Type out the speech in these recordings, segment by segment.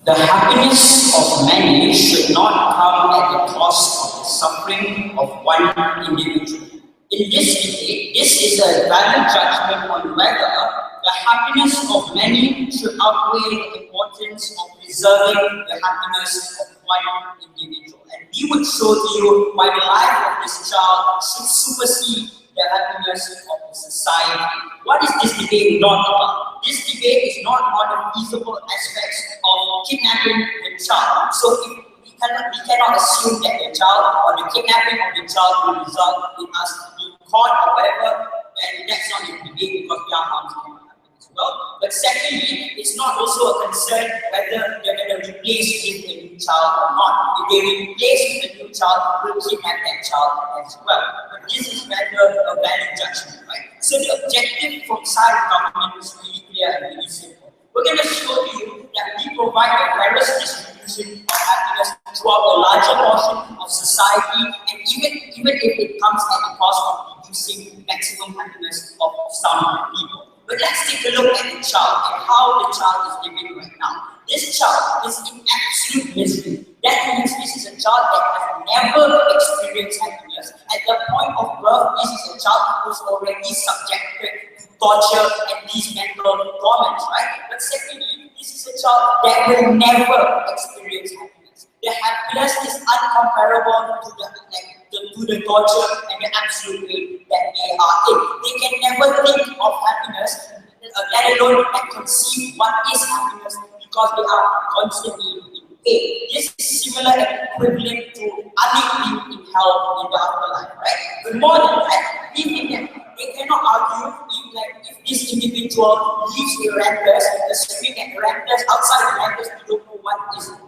The happiness of many should not come at the cost of the suffering of one individual. In this debate, this is a valid judgment on whether the happiness of many should outweigh the importance of preserving the happiness of one individual. And we would show you why the life of this child should supersede the happiness of the society. What is this debate not about? This debate is not on the feasible aspects of kidnapping the child. So if we cannot assume that the child or the kidnapping of the child will result in us being caught or whatever, and that's not the debate because young harms can happen as well. But secondly, it's not also a concern whether they're going to replace with a new child or not. If they replace with a new child, we'll kidnap that child as well. But this is rather a valid judgment, right? So the objective from side of government is really clear and really simple. We're going to show you that we provide a fairest distribution of happiness throughout a larger portion of society, and even if it comes at the cost of reducing maximum happiness of some people. But let's take a look at the child and how the child is living right now. This child is in absolute misery. That means this is a child that has never experienced happiness. At the point of birth, this is a child who's already subjected to torture and these mental torments, right? But secondly, this is a child that will never experience happiness. The happiness is uncomparable to the torture and the absolute pain that they are in. They can never think of happiness, let alone conceive what is happiness, because they are constantly in pain. This is similar and equivalent to being in hell in the afterlife, right? But more than that, we think that they cannot argue if this individual leaves Errantus, the street at Errantus, outside Errantus, we don't know what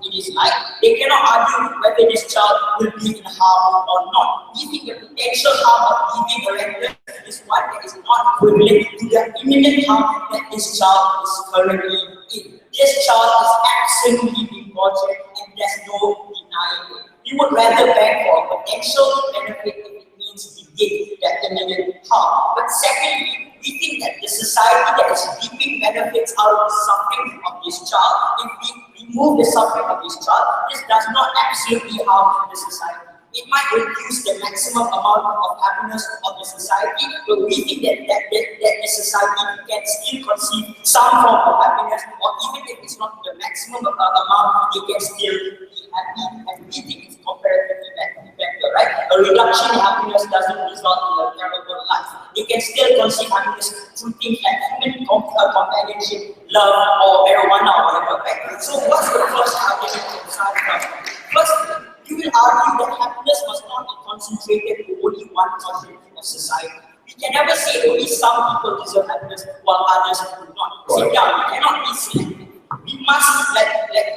it is like. They cannot argue whether this child will be in harm or not. We think the potential harm of leaving Errantus is one that is not equivalent to the imminent harm that this child is currently in. This child is absolutely being tortured and there's no denying it. We would rather beg for a potential benefit if it means negate that immediate harm. But secondly, we think that the society that is reaping benefits out of the suffering of this child, if we remove the suffering of this child, this does not absolutely harm the society. It might reduce the maximum amount of happiness of the society, but we think that the society can still conceive some form of happiness, or even if it's not the maximum amount, it can still be happy, and we think it's comparatively better, right? A reduction in happiness doesn't result in a terrible life. You can still conceive happiness through things like human companionship, love, or marijuana, or whatever, right? So what's the first argument inside of first, you will argue that happiness must not be concentrated to only one portion of society. We can never say only some people deserve happiness while others do not. Sit down, we cannot be selective. We must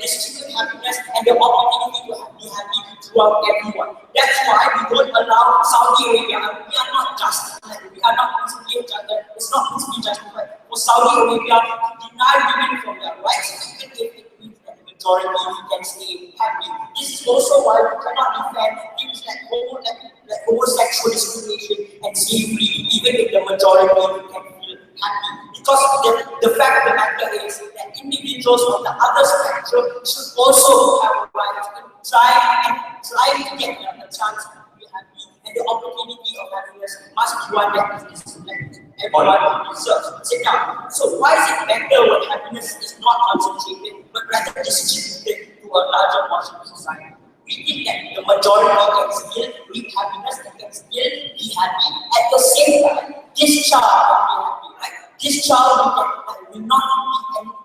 distribute happiness and the opportunity to be happy throughout everyone. That's why we don't allow Saudi Arabia. We are not just we are not principally justified. It's not principally justified for Saudi Arabia to deny women from their rights, even if it means that the majority can stay happy. This is also why we cannot defend things like homosexual discrimination and slavery, even if the majority can feel happy. Because the fact of the matter is that individuals on the other spectrum should also have a right in trying to get a chance to be happy, and the opportunity of happiness must be one that is disciplined. Everyone deserves. Sit down. So why is it better when happiness is not concentrated, but rather distributed to a larger portion of society? We think that the majority can still reap happiness, they can still be happy. At the same time, this child can be happy, right? This child will not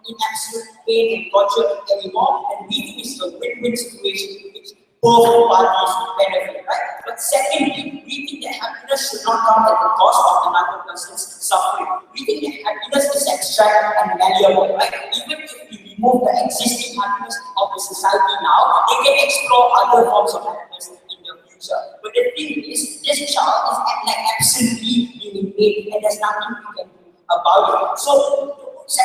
be in absolute pain and torture anymore, and we think it's a win-win situation in which both parties benefit, right? But secondly, we think that happiness should not come at the cost of another person's suffering. We think that happiness is abstract and malleable, right? Even if we remove the existing happiness of the society now, they can explore other forms of happiness in the future. But the thing is, this child is absolutely in pain, and there's nothing we can do about it. So, the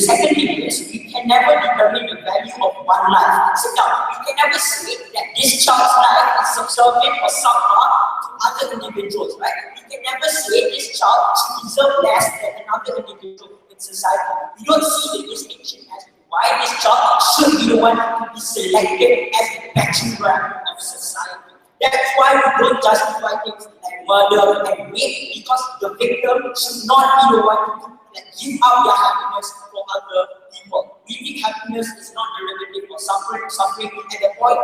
second thing is, we can never determine the value of one life. So now, we can never say that this child's life is subservient or subpar to other individuals, right? We can never say this child should deserve less than another individual in society. We don't see the distinction as why this child should be the one to be selected as the background of society. That's why we don't justify things like murder and rape, because the victim should not be the one to give up their happiness for other people. We think happiness is not derivative of suffering at the point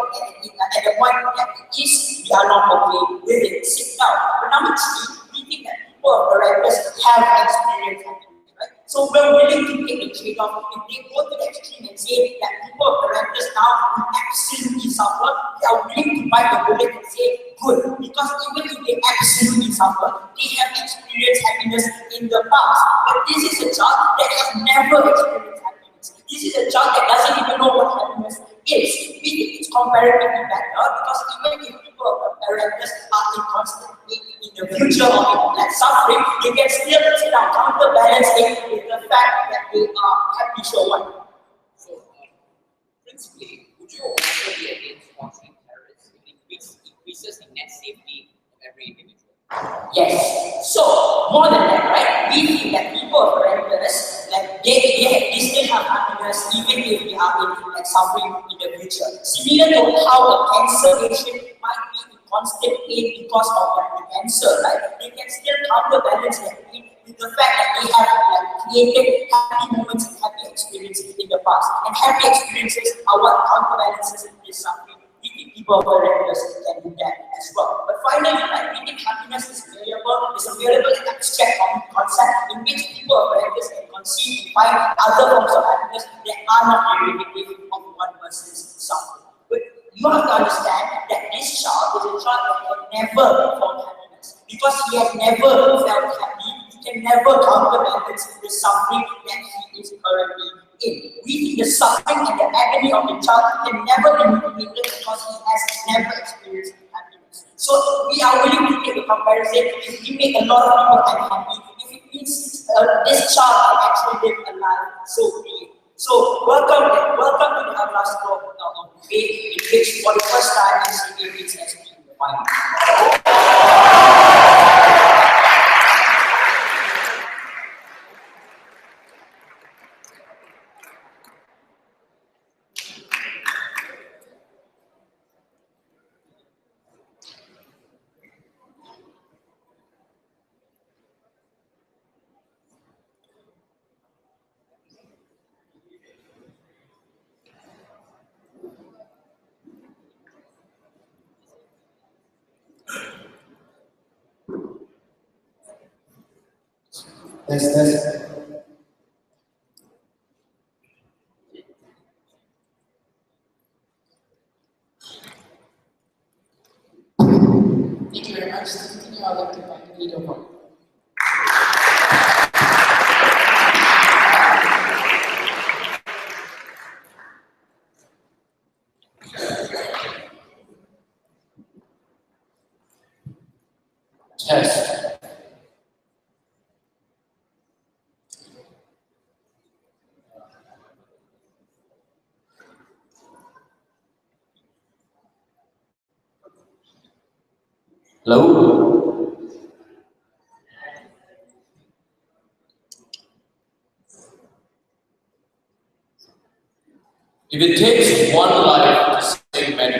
that it is, we are not okay with it. Sit down. But number three, we think that people of Errantus have experienced happiness, right? So we're willing to take the trade-off. If they go to the extreme and say that people of Errantus now will absolutely suffer, they are willing to bite the bullet and say, good, because even if they absolutely suffer, they have experienced happiness in the past. But this is a child that has never experienced happiness. This is a child that doesn't even know what happiness is. We think it's comparatively better because even if people of Errantus are in constant in the future of like suffering, they can still sit down, counterbalance it with the fact that they are happy. So what? So, principally, would you also be against sponsoring terrorists? It increases the net safety of every individual. Yes. So more than that, right? We think that people of Errantus, like they still have happiness even if they are in like suffering in the future. Similar to how a cancer patient might be in constant pain because of their cancer, right? They can still counterbalance their pain with the fact that they have like created happy moments and happy experiences in the past. And happy experiences are what counterbalances this suffering. We think people of Errantus can do that as well. But finally, right, we think happiness is variable, is a variable and abstract concept in which people of Errantus can conceive and find other forms of happiness that are not derivative of one person's suffering. But you have to understand that this child is a child that can never find happiness because he has never felt happy. He can never counterbalance the suffering that he is currently in. We think the suffering and the agony of the child can never be mitigated because he has never experienced happiness. So we are willing to take a comparison. If we make a lot of people unhappy, if it means this child can actually live a life, so be it. So welcome to the last talk of debate, in which for the first time NCA meets SP in the final. Yes. Thank you very much. To continue, I'd like to invite the leader one. Test. Hello? If it takes one life to save many,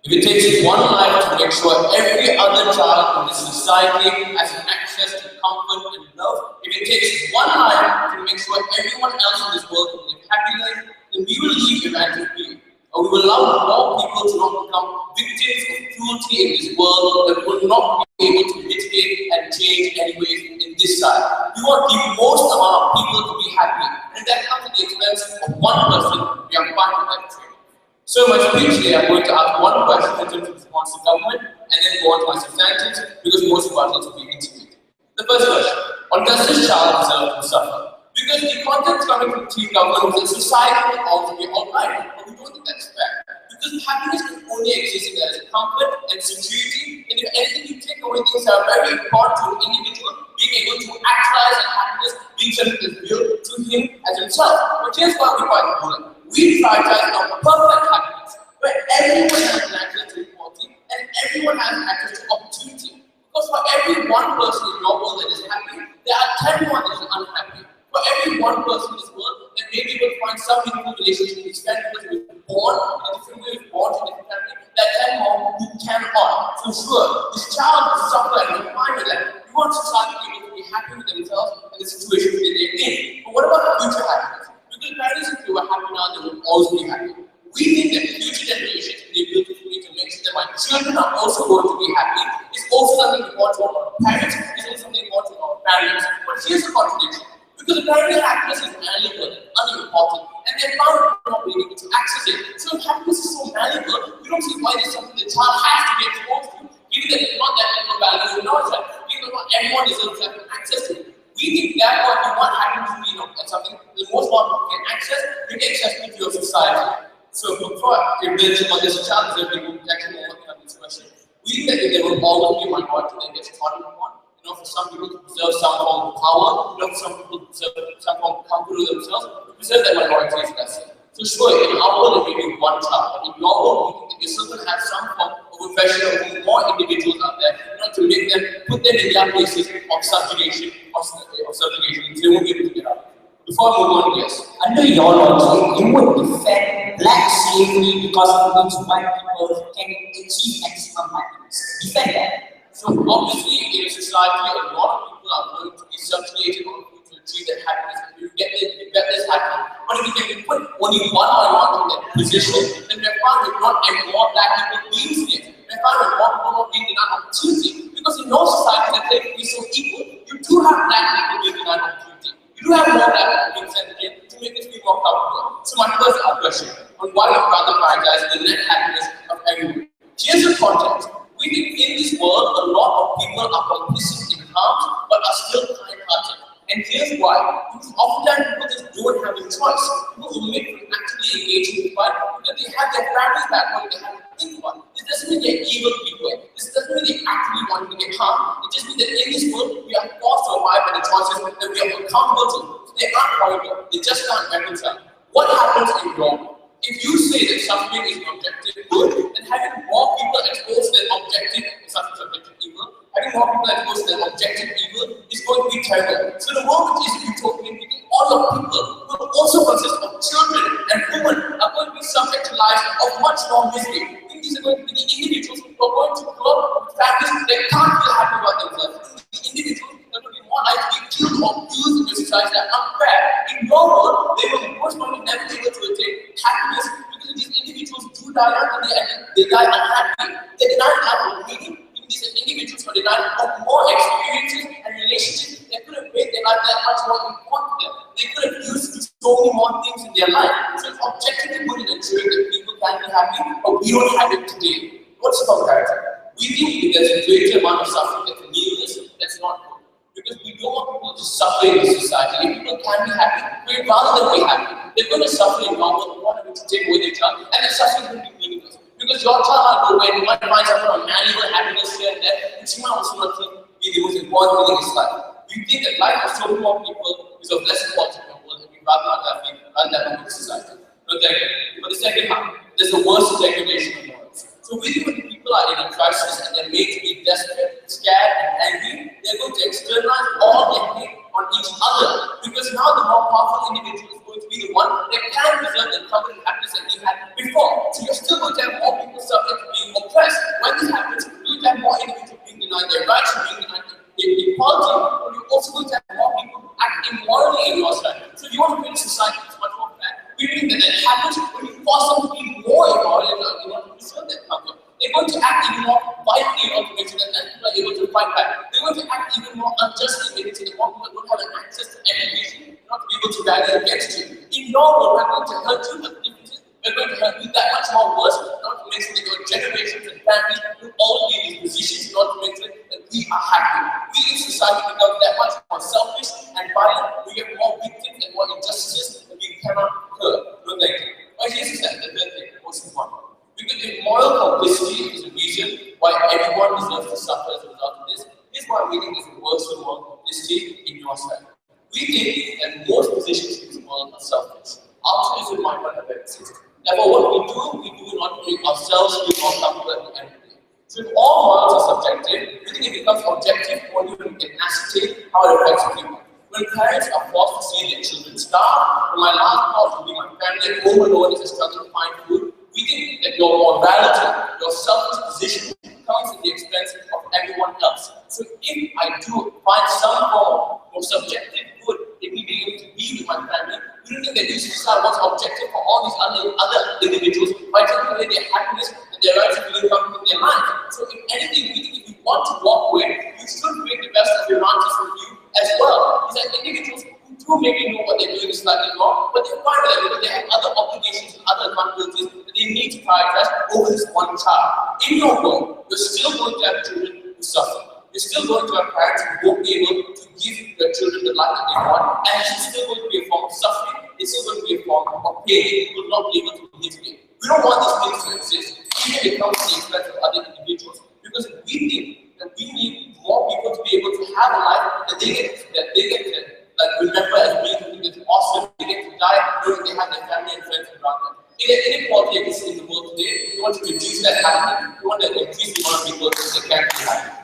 if it takes one life to make sure every other child in this society has access to comfort and love, if it takes one life to make sure everyone else in this world can live happy life, then we will leave Errantus be. Or we will allow more people to not become victims of cruelty in this world that will not be able to mitigate and change anyways in this side. We want the most amount of people to be happy. And if that comes at the expense of one person, we are fine with that trade. So in my speech today, I'm going to ask one question in terms of response to government and then go on to my substantives because most questions will be integrated. The first question, or does this child deserve to suffer? Because the content coming from team government is that society ought to be alright, but we don't think that's fair. Because happiness can only exist if there is comfort and security, and if anything you take away things that are very important to an individual, being able to actualize that happiness, being something that's real to him as himself. But here's what we find important. We prioritize our perfect happiness, where everyone has access to equality and everyone has access to opportunity. Because for every one person in your world that is happy, there are 10 more that is unhappy. For every one person in this world that maybe will find some people relationship is fair because we were born in a different way, born in a different family. That time more you cannot. So sure, this child will suffer and remind that we want society to be happy with themselves and the situation that they're in. But what about future happiness? Because parents, if they were happy now, they will always be happy. We think that future generations will be able to make sure that my children are also going to be happy. It's also something important for our parents, it's also something important for our parents. But here's the contradiction. Because apparently happiness is malleable and unimportant, and they're not being able to access it. So if happiness is so malleable, we don't see why there's something the child has to be exposed to, given that it's not that level of values in our child, given that not everyone deserves to have access to it. We think that what we want happiness to be, something the most important we can access, bring accessibility to your society. So before it builds on this challenge that we will actually working on this question, we think that there will always be a minority that gets trodden upon. For some people to preserve some form of power, for some people to preserve some form of comfort of themselves, to preserve their minority is necessary. So sure, in our world it may be one child, but in your world, we think that you still can have some form of oppression of more individuals out there, to make them, put them in their places of subjugation, they won't be able to get out. Before I move on, yes. Under your logic, you would defend black slavery because it means white people can achieve maximum happiness. Defend that. So obviously, in a society, a lot of people are going to be subjugated on to achieve that happiness. You get this happening. But if you can put only one minority in that position, then we're found with not more black people being slaves. We're found with more people not being denied opportunity. Because in your society that they can be so equal, you do have black people being denied opportunity. You do have more black people being sent in to make us feel more comfortable. So my first question on why we rather prioritize the net happiness of everyone. Here's the context. We think in this world, a lot of people are complicit in harms, but are still kind-hearted. And here's why. Because oftentimes people just don't have a choice. People who make them actively engage in the fight because they have their families back home, they have to think about it. This doesn't mean they're evil people. This doesn't mean they actively want to get harmed. It just means that in this world, we are forced to abide by the choices that we are accountable to. So they aren't horrible. They just can't reconcile. What happens in your world? If you say that suffering is an objective good, then having more people exposed to that objective is such an objective evil, having more people exposed to that objective evil is going to be terrible. So the world which is utopian, all of people will also consist of children and women are going to be subject to lives of much more misery. I think these are going to be the individuals who are going to grow up with families that can't feel happy about themselves. The individuals that will be more likely to be killed or abused in the society that are unfair. In your world, they will most probably never be able to attain happiness because these individuals do die young and they die unhappy. They deny life of meaning. These individuals are denied of more experiences and relationships that could have made their life that much more important to them. They could have used so many more things in their life. So it's objectively good in ensuring that people can be happy, but we don't have it today. What's the comparison? We think that there's a greater amount of suffering that's needless, that's not good. Because we don't want people to suffer in this society. If people can be happy, we'd rather them be happy. They're going to suffer in normal, we want them to take away their child, and their suffering will be meaningless. Because your child will go away, you might find something on manual happiness here and there, and she might also not be the most important thing in his life. We think that life of so many more people is of less importance in the world, and we'd rather not have that in society. But the second half, there's a worse degradation of morals. So we think when people are in a crisis and they're made to be desperate, scared, and angry, they're going to externalize all their hate on each other. Because now the more powerful individual is going to be the one that can preserve the comfort and happiness that we had before. So you're still going to have more people subject to being oppressed. When this happens, you're going to have more individuals being denied their rights and being denied their equality. But you're also going to have more people acting immorally in your side. So you want to create a society that's much more fair. We think that happens when you force them to be more immoral and you want to preserve their comfort. They're going to act even more violently in order to make sure that people are able to fight back. They're going to act even more unjustly, making sure that more people don't have an access to education, not to be able to rally against you. In your world, we're going to hurt you, but differences, we're going to hurt you that much more worse, not to make sure that your generations and families will all be in these positions, not to make sure that we are happy. We in society become that much more selfish and violent. We get more victims and more injustices that we cannot curb. No, thank you. But here's the third thing, most important. Because if moral complicity is a reason why everyone deserves to suffer as a result of this, here's why we think there's a worse moral complicity in your side. We think that most positions in this world are selfish. Altruism might not have existed. Therefore, what we do not make ourselves feel more comfortable at the end of the day. So if all morals are subjective, we think it becomes objective when you can ascertain how it affects people. When parents are forced to see their children starve, when my last thought would be my family home alone is a struggle to find food, we think that your morality, your selfish position comes at the expense of everyone else. So if I do find some form of subjective good in me being able to be with my family, we don't think that this is what's objective for all these other individuals by taking away their happiness and their rights to live up in their life. So if anything, we think if you want to walk away, you should make the best of your Errantus for you as well. These are individuals who do maybe know what they're doing is slightly wrong, but they're fine with it because they have other obligations and other responsibilities that they need to prioritize over this one child. In your world, you're still going to have children who suffer. You're still going to have parents who won't be able to give their children the life that they want, and it's still going to be a form of suffering. It's still going to be a form of pain. You will not be able to mitigate. We don't want these things to exist, even if it comes to the expense of other individuals, because we think that we need more people to be able to have a life that they get to like remember as being something that's awesome. They get to die knowing they have their family and friends around them. Inequality exists in the world today. We want to reduce that happening. We want to increase the amount of people that can be happy.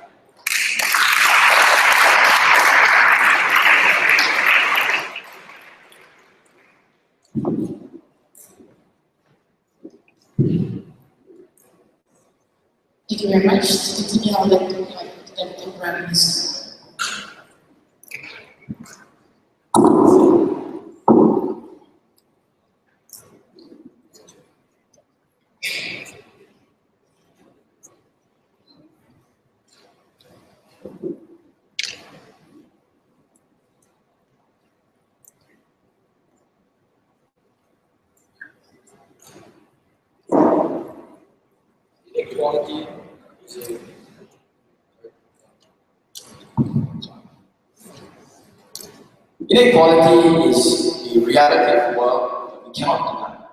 Thank you very much. To continue, I would like to invite the Deputy Prime Minister. Inequality is a reality of the world that we cannot deny.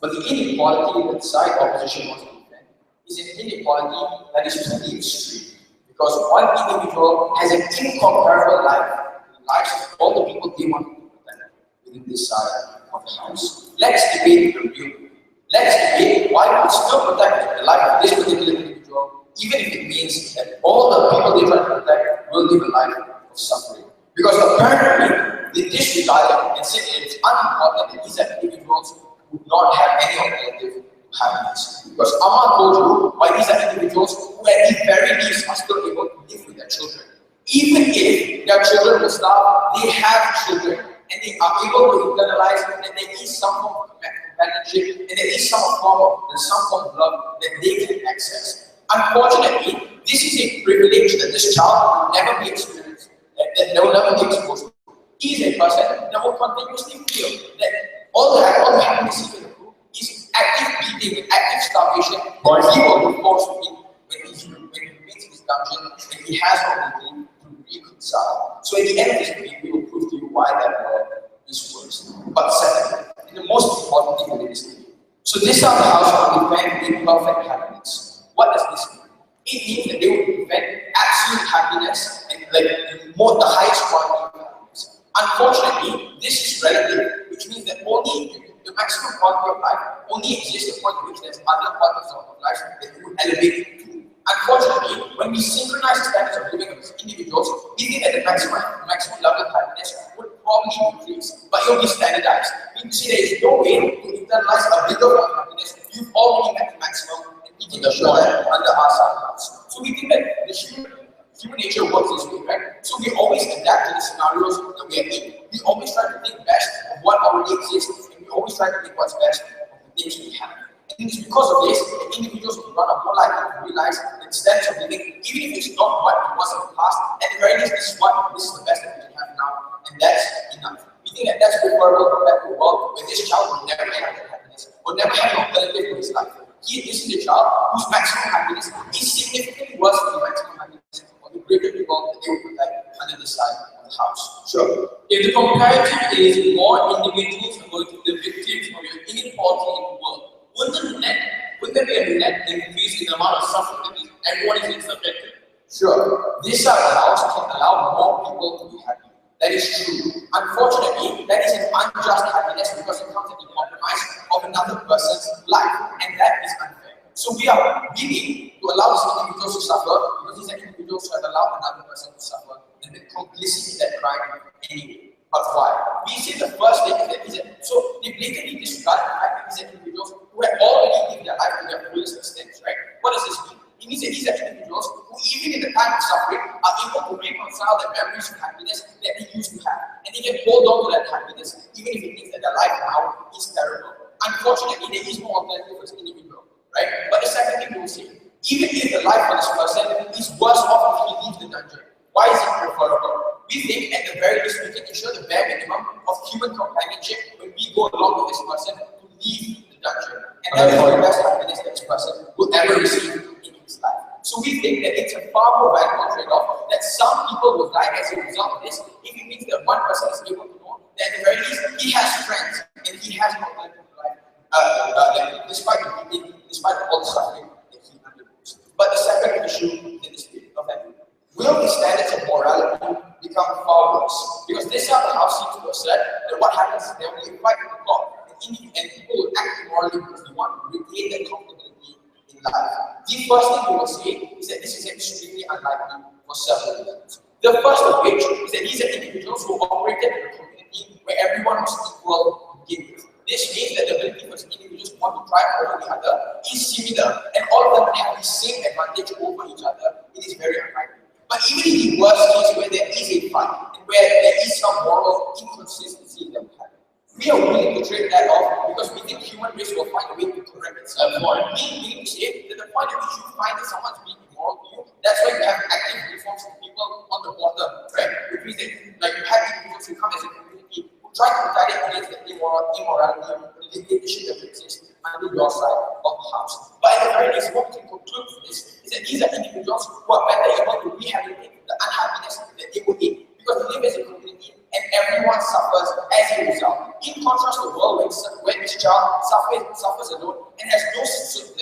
But the inequality that the side opposition wants to defend is an inequality that is to the extreme. Because one individual has an incomparable life with the lives of all the people they want to protect within this side of the house. Let's debate the real. Let's debate why we still protect the life of this particular individual, even if it means that all the people they try to protect will live a life of suffering. Because apparently, they disregarded and said that it's unimportant that these are individuals who do not have any alternative to happiness. Because Amma told you why these are individuals who at the very least are still able to live with their children. Even if their children will starve, they have children and they are able to internalize that there is some form of companionship and there is some form of love that they can access. Unfortunately, this is a privilege that this child will never be experienced, that they will never be exposed to. He is a person that will continuously feel that all the happiness he can do is active beating, active starvation that he will be forced to eat when he meets his dungeon and he has no ability to reconcile. So at the end of this video, we will prove to you why that word is worse. But second, and the most important thing within this video. So this are the house will defend imperfect happiness. What does this mean? It means that they will defend absolute happiness and the highest quality of happiness. Unfortunately, this is relative, which means that only the maximum quality of life only exists at the point at which there's other qualities of life that you would elevate to. Unfortunately, when we synchronize the standards of living of individuals, we think that the maximum level of happiness would probably increase, but it will be standardized. We see there is no way to internalize a bigger form of happiness. You've already met the maximum, and we can assure that under our circumstances. So we think that the human nature works this way, right? So we always adapt to the scenarios that we are in. We always try to think best of what already exists, and we always try to think what's best of the things we have. And it's because of this that individuals will run up more likely to realize that standards of living, even if it's not what it was in the past, at the very least, this is the best that we can have now, and that's enough. We think that that's preferable compared to a world where this child will never have that happiness, will never have an alternative to his life. This is a child whose maximum happiness is significantly worse than the maximum happiness of the greater people that they will protect under the side of the house. Sure. If the comparative is more individuals are going to be victims of your inequality in the world, wouldn't there be a net increase in the amount of suffering that everyone is subject to? Sure. This house can allow more people to be happy. That is true. Unfortunately, that is an unjust happiness because it comes at the compromise of another person's life, and that is unfair. So we are willing to allow these individuals to suffer because these are individuals who have allowed another person to suffer and the complicity that crime anyway. But why? We see the first thing is that so they blatantly disregard the fact that these are individuals who have already lived their life to their fullest extent, right? What does this mean? It means that these are individuals who, even in the time of suffering, are able to reconcile the memories of happiness that they used to have. And they can hold on to that happiness, even if it means that their life now is terrible. Unfortunately, there is no alternative for this individual, right? But the second thing we'll see, even if the life of this person is worse off if he leaves the dungeon, why is it preferable? We think at the very least we can ensure the bare minimum of human companionship when we go along with this person to leave the dungeon. And that is the best happiness that this person will ever receive in his life. So we think that it's a far more valuable trade-off that some people will die as a result of this if it means that one person is able to know that at the very least he has friends and he has no alternative life, despite all the suffering that he undergoes. But the second issue is the spirit of that. Will the standards of morality become far worse? Because this is how the house seems to assert that what happens is that when you fight in the court, and people will act immorally because they want to retain their comfortability in life. The first thing we will say is that this is extremely unlikely for several reasons. The first of which is that these are individuals who operated in a community where everyone was equal to begin with. This means that the ability for individuals to want to thrive over the other is similar, and all of them have the same advantage over each other. It is very unlikely. But even in the worst case where there is a fight and where there is some moral inconsistency that will happen, we are willing to trade that off because we think human race will find a way to correct itself. Meaning to say that the point at which you find that someone's being immoral to you, that's why you have active reforms of people on the bottom, right? Which means that like you have individuals who come as a community who try to retaliate against the immorality or the dictatorship that exists under your side of the house. But at the very least, what we can conclude from this is that these are individuals who are better able to rehabilitate the unhappiness that they will in because they live as a community and everyone suffers as a result. In contrast to the world when this child suffers alone and has no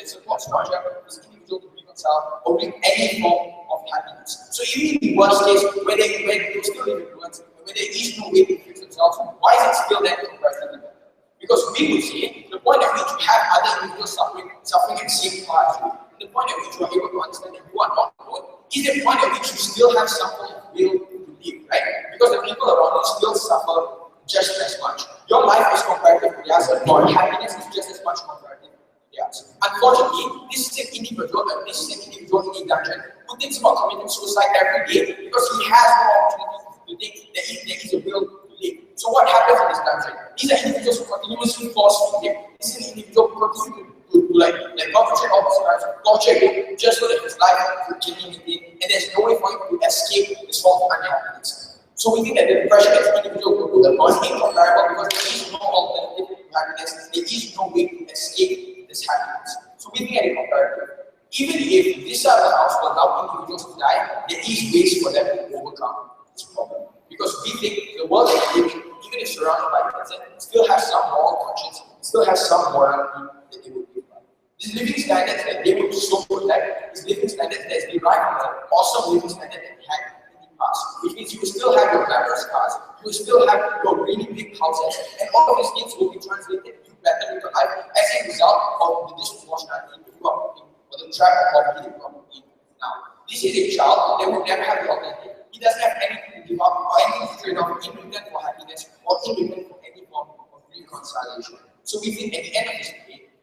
support structure, this individual to reconcile or bring any form of happiness. So even in the worst case, where they still live in ruins, where there is no way to fix themselves, why is it still that comparatively better? Because we would say the point at which you have other individuals suffering at the same time as you, the point at which you are able to understand that you are not alone, is the point at which you still have some form of will to live, right? Because the people around you still suffer just as much. Your life is comparative to theirs, and your happiness is just as much comparative to theirs. Unfortunately, this is an individual in a dungeon who thinks about committing suicide every day because he has no opportunity to think that there is a will to live. So what happens in this dungeon? These are individuals who continuously force feed him. This is an individual who continues to perpetrate all these crimes, torture him just so that his life could continue in, and there's no way for him to escape this form of unhappiness. So we think that the depression that this individual will do is incomparable because there is no alternative to happiness. There is no way to escape this happiness. So we think that it's comparative. Even if this are the house will allow individuals to die, there is ways for them to overcome this problem. Because we think the world that we live in, even if surrounded by consent, still has some moral conscience, still has some morality that they would give by. These living standards that they would so protect, these living standards that is derived from the awesome living standard that they had in the past. Which means you will still have your glamorous cars, you will still have your really big houses, and all of these things will be translated to better in your life as a result of the disproportionality that you are putting, or the trap of poverty that you are putting now. This is a child that will never have the alternative. He doesn't have anything to give up or anything to trade off in return for happiness or in return for any form of reconciliation. So we think at the end of this day,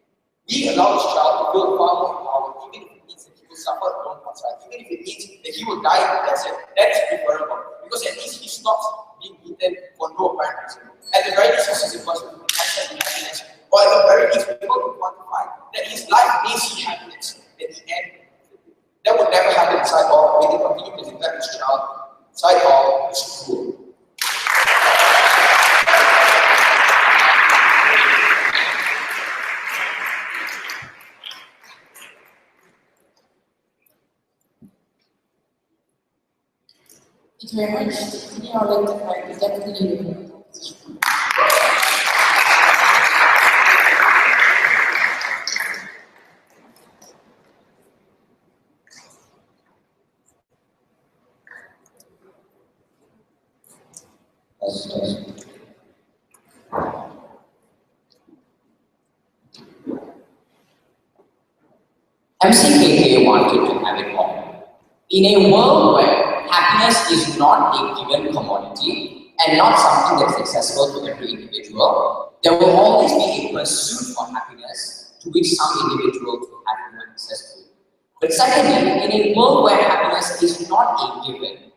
we allow this child to build far more power, even if it means that he will suffer alone outside, even if it means that he will die in the desert. That is preferable because at least he stops being beaten for no apparent reason. At the very least, he sees a person who has happiness, or at the very least, be able to quantify that his life may see happiness at the end. That would never happen inside all. We can continue to neglect this child. Inside all is cruel. Thank you very much. Today I would like to invite the Deputy Leader. MCKK wanted to have it all. In a world where happiness is not a given commodity and not something that is accessible to every individual. There will always be a pursuit for happiness to which some individuals will have no access to. But secondly, in a world where happiness is not a given,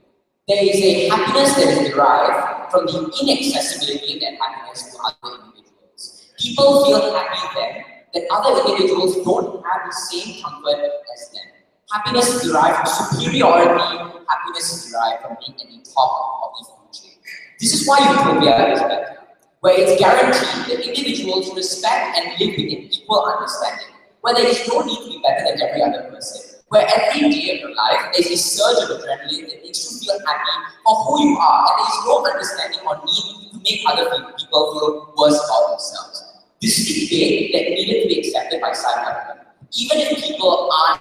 there is a happiness that is derived from the inaccessibility of that happiness to other individuals. People feel happy then that other individuals don't have the same comfort as them. Happiness is derived from superiority, happiness is derived from being at the top of the food chain. This is why utopia is better, where it's guaranteed that individuals respect and live with an equal understanding, where there is no need to be better than every other person, where every day of your life there's a surge of adrenaline that makes you feel happy for who you are, and there is no understanding or need to make other people feel worse about themselves. This is a debate that needed to be accepted by side government. Even if people aren't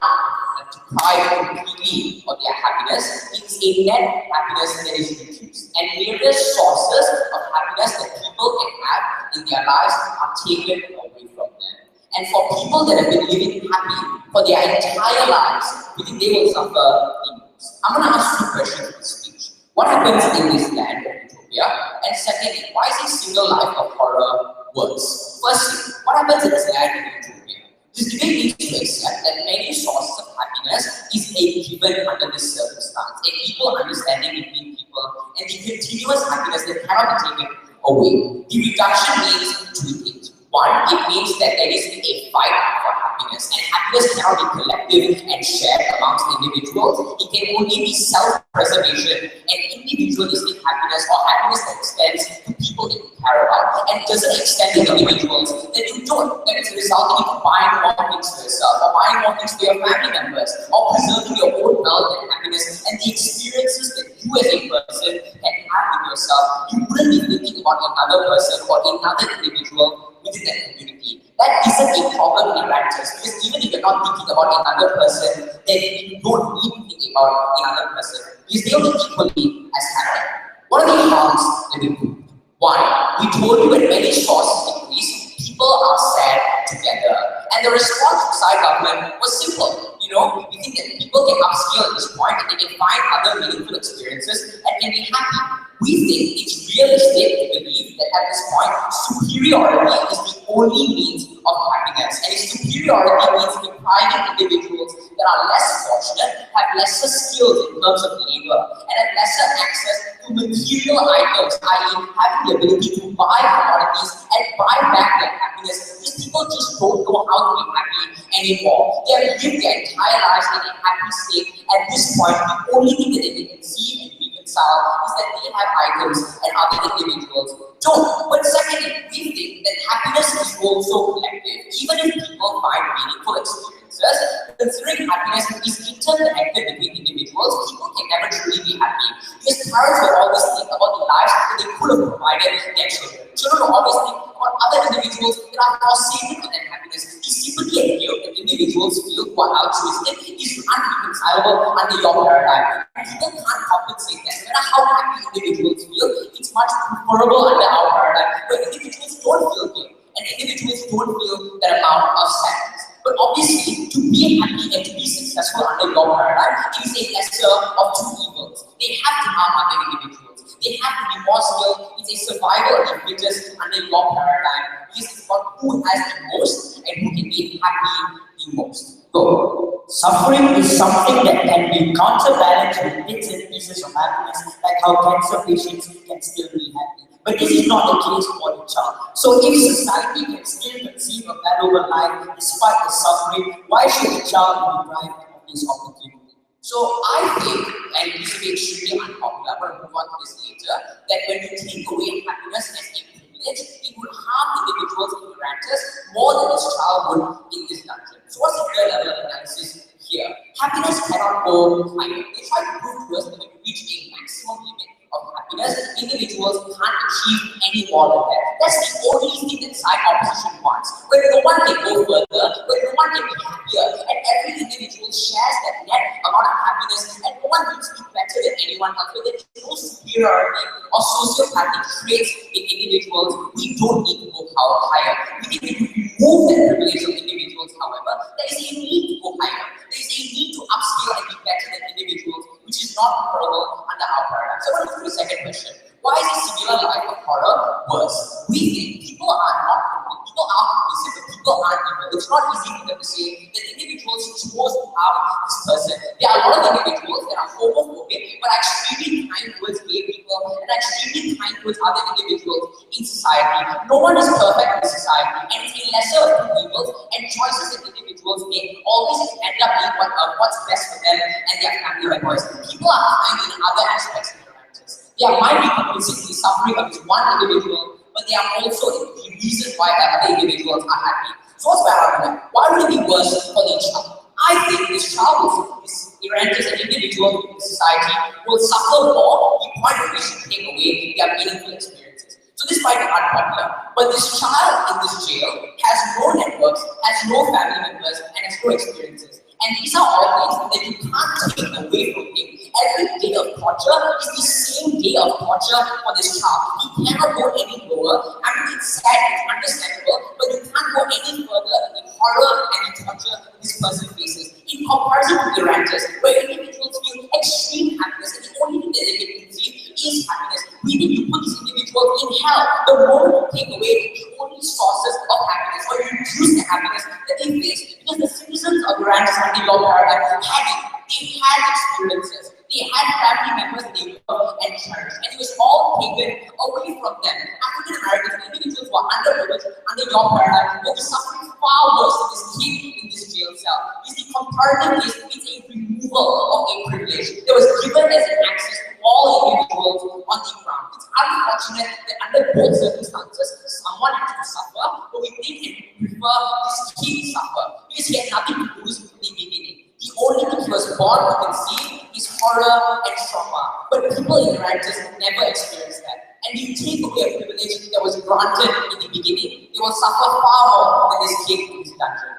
deprived completely of their happiness, it's a net happiness that is reduced, and various sources of happiness that people can have in their lives are taken away from them. And for people that have been living happy for their entire lives, we think they will suffer the most. I'm going to ask two questions in this speech. What happens in this land of utopia? And secondly, why is a single life of horror worse? Firstly, what happens in this land of utopia? This debate needs to accept that many sources of happiness is a given under this circumstance, an equal understanding between people, and the continuous happiness that cannot be taken away. The reduction means two things. One, it means that there is a fight for happiness, and happiness cannot be collective and shared amongst individuals. It can only be self-preservation and individualistic happiness, or happiness that extends to people that you care about, and doesn't extend to individuals that you don't, that is resulting in buying more things for yourself, or buying more things for your family members, or preserving your own wealth and happiness, and the experiences that you as a person can have with yourself. You wouldn't be thinking about another person or another individual within that community. That isn't a problem in Errantus, because even if you're not thinking about another person, then you don't need to think about another person, because they'll be equally as happy. What are the harms that we proved? One, we told you when many sources increase, people are sad together. And the response from side government was simple. We think that people can upscale at this point and they can find other meaningful experiences and can be happy. We think it's realistic to believe that at this point, superiority is the only means of happiness. And superiority means depriving individuals that are less fortunate, have lesser skills in terms of labor, and have lesser access to material items, i.e. having the ability to buy commodities and buy back their happiness. These people just don't know how to be happy anymore. They have lived their entire lives in a happy state. At this point, the only thing that they can conceive and reconcile is that they have items and other individuals don't. But secondly, we think that happiness is also collective. Even if people find meaningful experiences, considering happiness is interconnected between individuals, people can never truly be happy. Because parents will always think about the lives that they could have provided their children. Children will always think about other individuals that are forsaken of their happiness. The sympathy and guilt that individuals feel who are altruistic is unreconcilable under your paradigm. People can't compensate that. No matter how happy individuals feel, it's much preferable under our paradigm where individuals don't feel guilt and individuals don't feel that amount of sadness. But obviously, to be happy and to be successful under your paradigm, it is a lesser of two evils. They have to harm other individuals. They have to be more skilled. It's a survival of the fittest under your paradigm, because it's about who has the most and who can be happy the most. So, suffering is something that can be counterbalanced with bits and pieces of happiness, like how cancer patients can still be happy. But this is not the case for the child. So if society can still conceive a valuable life despite the suffering, why should the child be deprived of this opportunity? So I think, and this will be extremely unpopular, but I'll move on to this later, that when you take away happiness as a privilege, it would harm individuals in Errantus more than this child would in this dungeon. So what's the real level of analysis here? Happiness cannot go higher. They try to prove to us that when you reach a maximum limit of happiness, individuals can't achieve any more than that. That's the only thing that side opposition wants. When no one can go further, when no one can be happier, and every individual shares that net amount of happiness, and no one needs to be better than anyone else, but there is no superiority or sociopathic traits in individuals, we don't need to go higher. We need to remove that privilege of individuals, however. There is a need to go higher. There is a need to upskill and be better than individuals, which is not operable under our paradigm. So, what is the second question? Why is a similar life of horror worse? We think people are complicit, but people aren't evil. It's not easy for them to say that individuals chose to harm this person. There are a lot of individuals that are homophobic, but are extremely kind towards gay people and are extremely kind towards other individuals in society. No one is perfect in society, and it's a lesser of two evils, and choices that individuals make always end up being what's best for them and their family members. People are kind in other aspects of their lives. There might be complicit in the suffering of this one individual, but they are also the reason why other individuals are happy. So what's my argument? Why would it be worse for the child? I think this child, this Errantus, an individual in society, will suffer more the point at which you take away their meaningful experiences. So this might be unpopular, but this child in this jail has no networks, has no family members, and has no experiences. And these are all things that you can't take away from him. Every day of torture is the same day of torture for this child. He cannot go any lower. I mean, it's sad, it's understandable, but you can't go any further in the horror and the torture this person faces. In comparison to Errantus, where individuals feel extreme happiness, and the only thing that they can conceive is happiness. We need to put these individuals in hell. The moment you take away the only sources of happiness, or you reduce the happiness that they face, because the citizens of Errantus under your paradigm had it. They had experiences. They had family members that they loved and cherished, and it was all taken away from them. African Americans, individuals who are underprivileged under your paradigm, will be suffering far worse than this kid in this jail cell. It's the comparative case, it's a removal of a privilege that was given as an access to all individuals on the ground. It's unfortunate that under both circumstances, someone has to suffer, but we think and prefer this kid suffer because he had nothing to lose from the beginning. The only thing he was born to conceive is horror and trauma. But people in Errantus never experience that. And you take away a privilege that was granted in the beginning, they will suffer far more than this kid in this dungeon.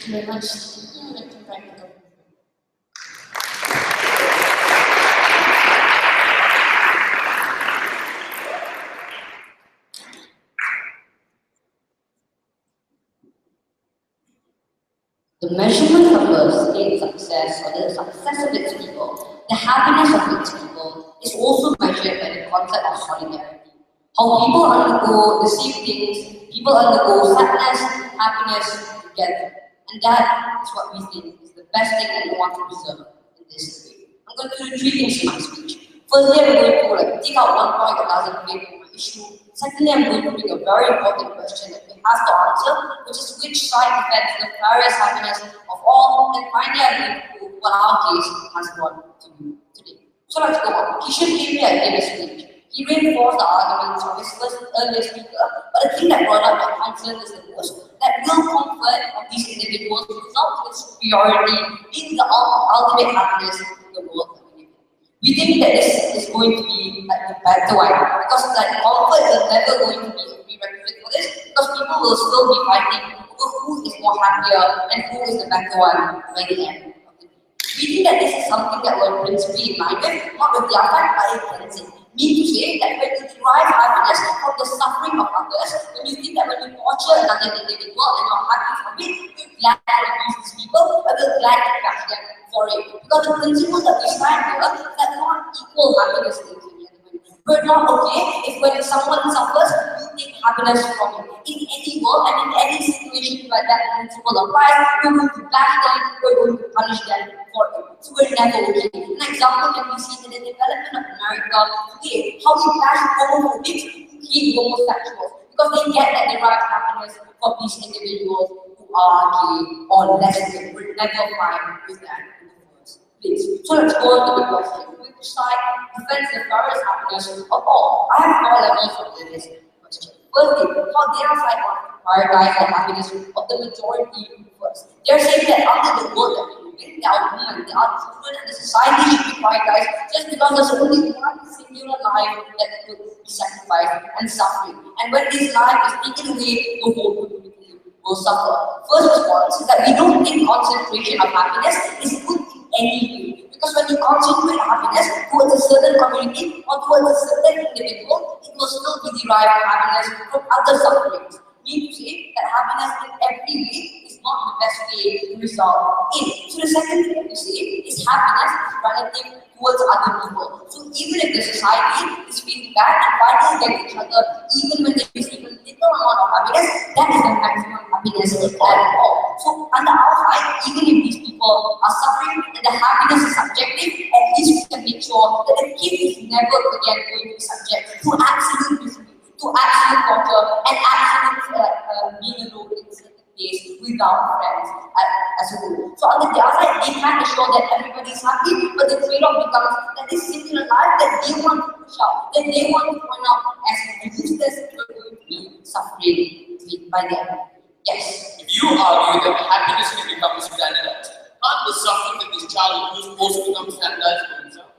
Thank you very much. I'd like to thank the government. The measurement of a state's success, or the success of its people, the happiness of its people, is also measured by the concept of solidarity. How people undergo the same things, people undergo sadness, happiness together. And that is what we think is the best thing that we want to preserve in this debate. I'm going to do three things in my speech. Firstly, I'm going to take out one point that doesn't relate to my issue. Secondly, I'm going to bring a very important question that we have to answer, which is which side defends the various happiness of all, and finally, I'm going to prove what our case has brought to you today. So let's go on. Kishan came here and gave a speech. He reinforced the arguments of his first earlier speaker, but the thing that brought up my concern is the most that real comfort of these individuals results in superiority in the ultimate happiness in the world. We think that this is going to be like the better one, because like comfort is never going to be a prerequisite for this, because people will still be fighting over who is more happier and who is the better one by the end. We think that this is something that we're principally in mind with, not with the effect by cleansing. Mean to say that when you derive happiness from the suffering of others, when you think that when you torture another individual and you're happy from it, you're glad to abuse these people, but you're glad to bash them for it. Because the principle that we stand here is that not equal happiness, ladies and gentlemen. We're not okay if when someone suffers, you take happiness from it. In any world and in any situation where that principle applies, we're going to bash them, we're going to punish them for it. So we're never okay. An example can be seen in the development of America today, how we bash homophobics who hate homosexuals because they get that derive happiness from these individuals who are gay or lesbian. We're never fine with that in the first place. So let's go on to the question. Which side defends the fairest happiness of all? I have 4 levels of this question. Firstly, how their side want to prioritize the happiness of the majority first. They're saying that under the world that we live in, there are women, there are children, and the society should be prioritized just because there's only one singular life that could be sacrificed and suffering. And when this life is taken away, the whole community will suffer. First response is that we don't think concentration of happiness is good in any way. Because when you concentrate happiness towards a certain community or towards a certain individual, it will still be derived happiness from other sufferings. Meaning to say that happiness in every way is not the best way to result in. So the second thing to say is happiness is relative towards other people. So even if the society is feeling bad and fighting against each other, even when they receive a little amount of happiness, that is the maximum happiness at all. So on the outside, even if these people are suffering and the happiness is subjective, at least we can make sure that the kid is never again going to be subject to absolute misery, to absolute torture, and absolute being alone in certain days without friends as a whole. So on the other side, they can't assure that everybody is happy, but the trade-off becomes that this singular life that they want to push out, that they want to point out as useless, are going to be suffering by them. Yes. If you argue that happiness can become standardized, can't the suffering that this child will also become standardized for himself?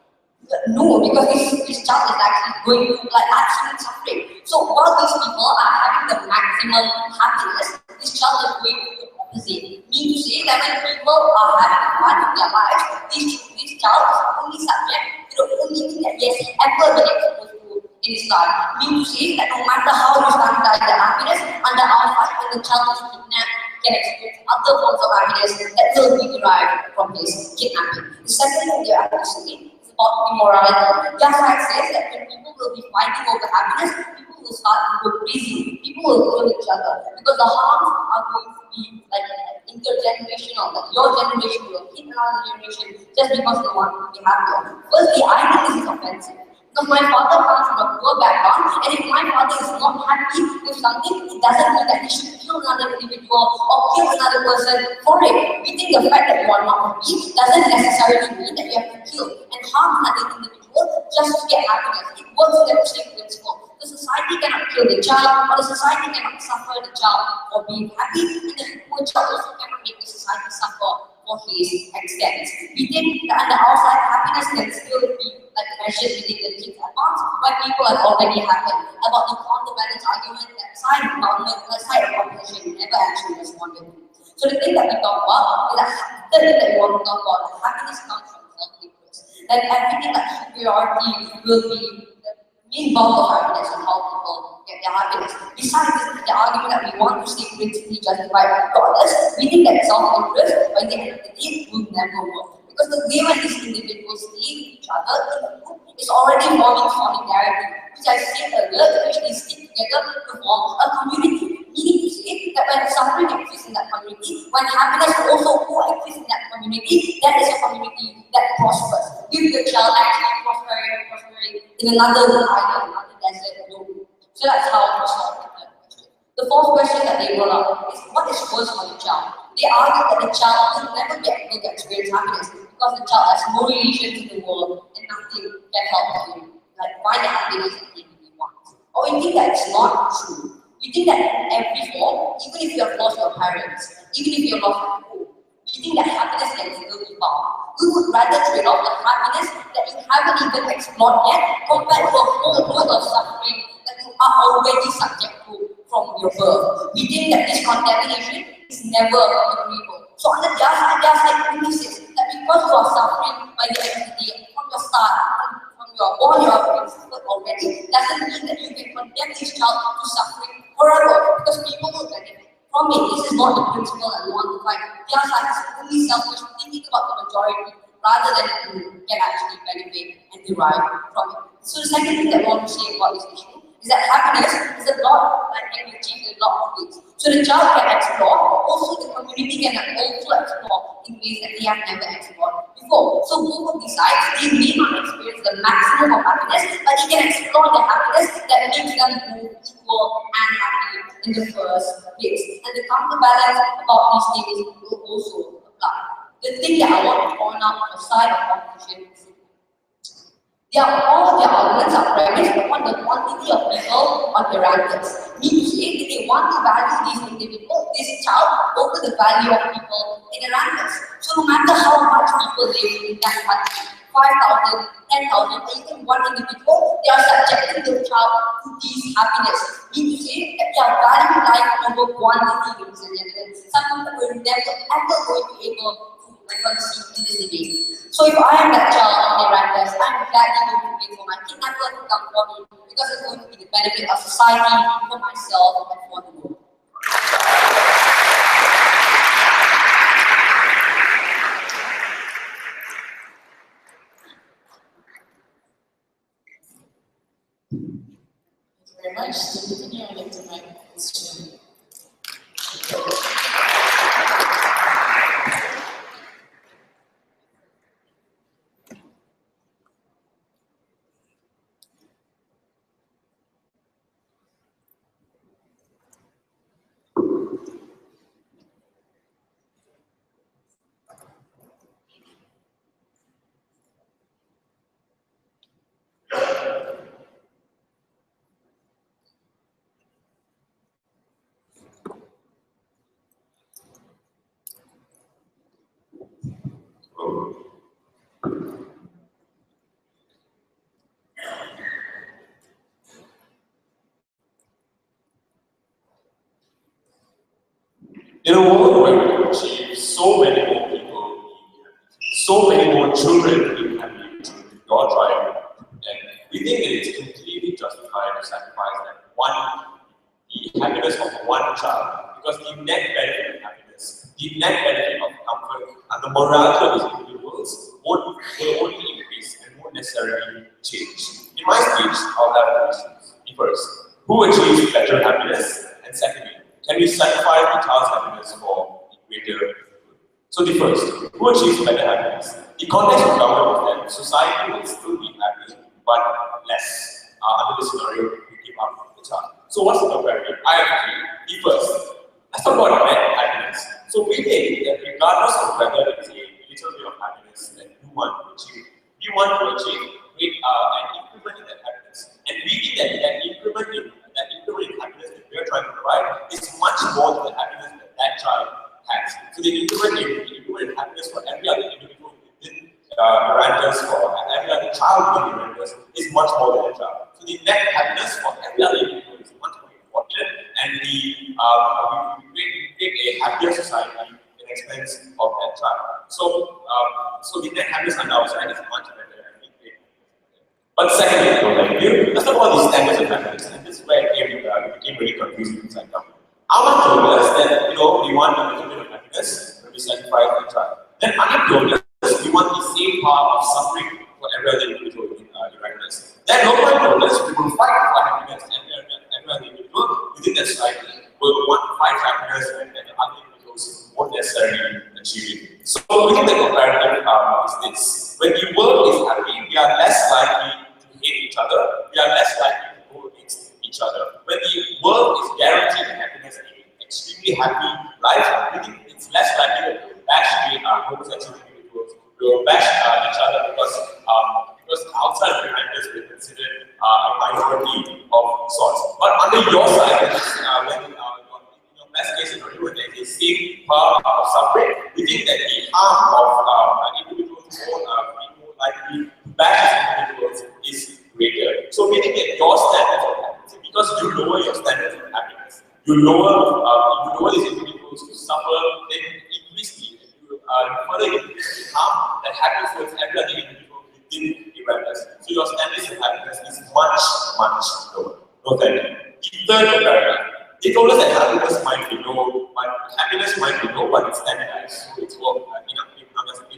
No, because this child is actually going through like absolute suffering. So while these people are having the maximum happiness, this child is going through the opposite. Meaning to say that when people are having fun in their lives, this child is only subject to the only thing that he has ever been exposed to in his life. Meaning to say that no matter how you standardize the happiness, under our fight, when the child is kidnapped, can experience other forms of happiness that will be derived from his kidnapping. The second thing they are actually about immorality. Their side says that when people will be fighting over happiness, people will start to go crazy. People will kill each other because the harms are going to be like intergenerational. Like your generation will hit another generation just because they want to be happier. Firstly, I think this is offensive. Because my father comes from a poor background, and if my father is not happy with something, it doesn't mean that he should kill another individual or kill another person for it. We think the fact that you are not happy doesn't necessarily mean that you have to kill and harm another individual just to get happiness. It works in the same principle. The society cannot kill the child, or the society cannot suffer the child for being happy, and the poor child also cannot make the society suffer for his extent. We think that on the outside, happiness can still be like measured within the kids' advance when people have already happened. About the counterbalance argument that side of government, the side of population never actually responded to. So the thing that we talk about is that the thing that we want to talk about, happiness comes from self-interest. That everything like superiority will be the main bulk of happiness and how people get their happiness. Besides this, the argument that we want to stay politically justified to others, we think that self-interest by the end of the day will never work. Because the way when these individuals stay with each other in a group is already forming solidarity, which I said earlier, which they stick together to form a community. Meaning to say that when suffering exists in that community, when happiness also coexists in that community, that is a community that prospers. If the child actually prospering in another island, another desert, no. So that's how we solve that question. The fourth question that they brought up is what is worse for the child? They argue that the child will never get to experience happiness because the child has no relations in the world and nothing can help him like find the happiness that he really wants. Or we think that it's not true. We think that in every form, even if you have lost your parents, even if you have lost your home, we think that happiness can still be found. We would rather trade off the happiness that you haven't even explored yet compared to a whole world of suffering that you are already subject to from your birth. We think that this contamination is never agreeable. So on the other side, only says that because you are suffering by the end of the day, from your start, from your born, you have been suffered already, doesn't mean that you can condemn this child to suffering forever, because people will benefit from it. This is not the principle that we want to fight. The other side is only selfish, thinking about the majority, rather than who can actually benefit and derive from it. So the second thing that I want to say about this issue is that happiness is a lot that can be achieved in a lot of ways. So the child can explore, also the community can also explore in ways that they have never explored before. So both of these sides, they may not experience the maximum of happiness, but they can explore the happiness that makes them both equal and happy in the first place. And the counterbalance about these things will also apply. The thing that I want to point out on the side of competition is all of their arguments are premised upon the quantity of people on Errantus. Meaning that they want to value these individuals, this child, over the value of people in Errantus. So no matter how much people live in that country, 5,000, 10,000, or even one individual, they are subjecting the child to these happiness. Meaning that they are valuing life over quantity, ladies and gentlemen. Something that we're never ever going to be able to see in this debate. So if I am that child in Errantus, I'm gladly going to pay for my kidnapper to come for me because it's going to be the benefit of society, for myself, and for the world. Thank you very much. To continue, I'd like to invite question. In a world where we can achieve so many more people, so many more children being happy to your tribe, and we think that it's completely justified to sacrifice the happiness of one child, because the net benefit of happiness, the net benefit of comfort, and the morality of these individuals will only increase and won't necessarily change. In my speech, I'll have two issues. The first, who achieves better happiness? And secondly, can we sacrifice the child's happiness for greater good? So the first, who achieves better happiness? The context of government is that society will still be happy, but less. Under this scenario, we give up the child. So what's the comparison? I agree. The first, let's talk about net happiness. So we think that regardless of whether it's a little bit of happiness that you want to achieve, we want to achieve with an increment in that happiness. And we think that that increment in happiness that we are trying to provide is much more than the happiness that that child has. So the increment in happiness for every other individual within Errantus, for every other child within Errantus, is much more than a child. So the net happiness for every other individual is much more important, and we create a happier society at the expense of that child. So the net happiness on our side is much better. But secondly, let's talk about the standards of happiness, and this is where it became really confusing inside government. Our told us that we want a little bit of happiness when we sacrifice the child. Then Anand told us we want the same power of suffering for every other individual in Errantus. Then Lopan told us we will fight for happiness, and every other individual within the society will want to fight happiness, and other individuals won't necessarily achieve it. So within the comparative is this: when the world is happy, we are less likely to hate each other, we are less likely to go against each other. When the world is guaranteed happiness and extremely happy life, we think it's less likely that we will bash homosexual individuals, we will bash each other because outside of Errantus we're considered a minority of sorts. But under your side, when best case scenario, when there is a same power of suffering, we think that the harm of individuals more likely to bash individuals is greater. So we think that your standards of happiness, because you lower your standards of happiness, you lower these individuals to suffer, then increase further increase the harm that happens towards every other individual within Errantus. So your standards of happiness is much, much lower. No, thank you. The third comparative. They told us that happiness might be low, but it's standardized. So it's in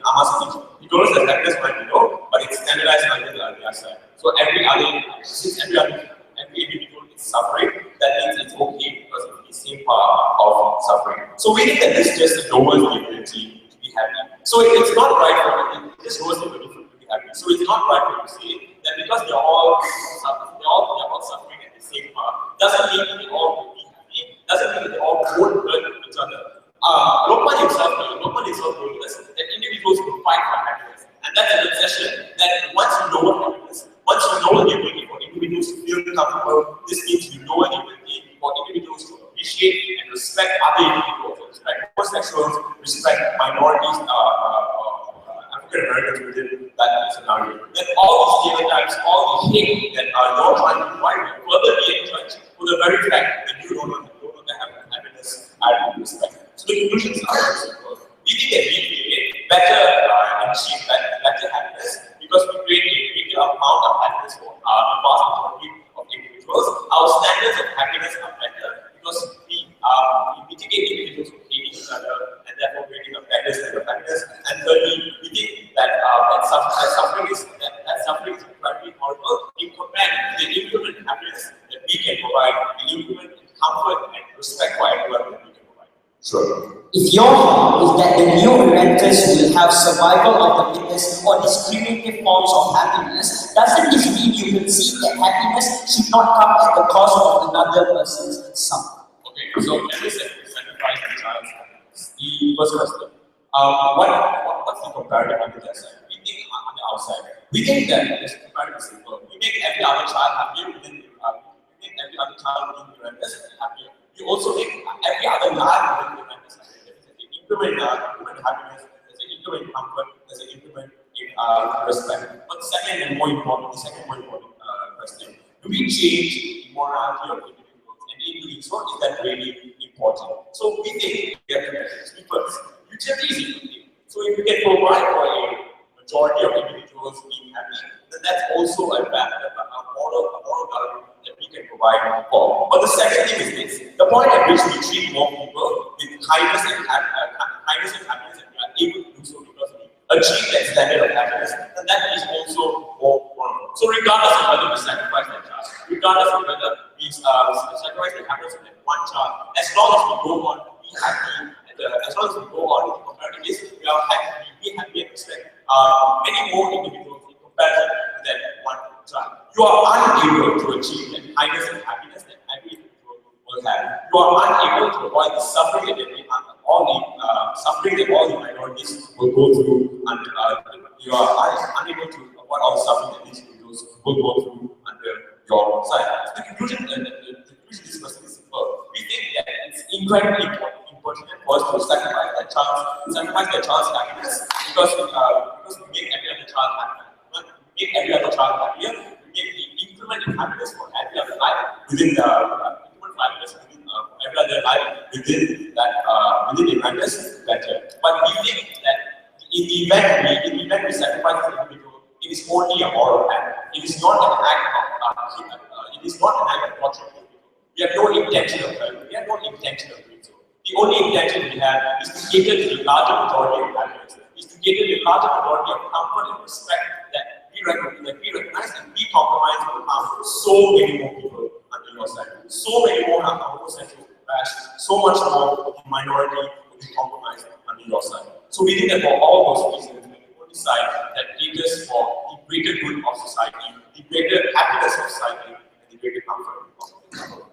Ama's speech. He told us that happiness might be low, but it's standardized under the other side. So every individual suffering, that means it's okay because it's the same part of suffering. So we think that this just lowers the ability to be happy. So it's not right for it just lowers the ability to be happy. So it's not right for you to say that because they're all suffering at the same part, doesn't mean that they all will be happy, doesn't mean that they all won't hurt each other. Lokman himself told us that individuals will fight for happiness. And that's an obsession that once you lower happiness, once you lower the ability for individuals to feel comfortable, this means you lower the ability for individuals to appreciate and respect other individuals, respect homosexuals, respect minorities, African Americans within that scenario. Then all these stereotypes, all the hate that you're trying to provide will further be entrenched for the very fact that you don't have happiness and respect. So the conclusions are simple. We think that we create better and achieve better happiness because we create a greater amount of happiness for the vast majority of individuals. Our standards of happiness are better because we mitigate individuals who hate each other and therefore creating a better standard of happiness. And thirdly, we think that suffering is incredibly horrible in compared to the infinite happiness that we can provide, the infinite comfort and respect for everyone that we can provide. Sure. If your harm is that the new Errantus will have survival of the fittest or discriminative forms of happiness, doesn't this mean you concede that happiness should not come at the cost of another person's suffering? Okay, so let me sacrifice the child's happiness. The first question. What's the comparative on the left side? We think on the outside. We think that this comparative is simple. We make every other child happier within the we make every other child within the Errantus happier. We also make every other life within the Errantus happier. Increment happiness, there's an increment comfort, there's an increment in respect. But the second more important question, do we change the morality of individuals? And in doing so, is that really important? So we think we have to measure first. Utility is equity. So if we can provide for a majority of individuals being happy, then that's also a moral value that we can provide for. But the second thing is this: the point at which we treat more people with kindness and happiness, and we are able to do so because we achieve that standard of happiness, and that is also more moral. So regardless of whether we sacrifice that child, regardless of whether we sacrifice the happiness of that one child, as long as we go on to be happy, as long as we go on with the comparative case, we are happy, we happy and respect many more individuals in comparison to that one child. You are unable to achieve that kindness and happiness that every individual will have. You are unable to avoid the suffering that all the minorities will go through, and you are unable to avoid all the suffering that these individuals will go through under your side. So the conclusion is simple. We think that it's incredibly important for us to sacrifice that child's happiness because we make every other child happy. We make every other child happier. We make the increment in happiness for every other life within the every other life within the happiness better. But we think that in the event we sacrifice the individual, it is only a moral act. It is not an act of torture. We have no intention of hurting. We have no intention of doing so. The only intention we have is to cater to the larger majority of happiness, is to cater to the larger majority of comfort and respect that we recognize and we compromise will harm so many more people under your side. So many more are homosexual bashed, so much more of the minority will be compromised under your side. So we think that for all those reasons, we will decide that caters for the greater good of society, the greater happiness of society, and the greater comfort of society.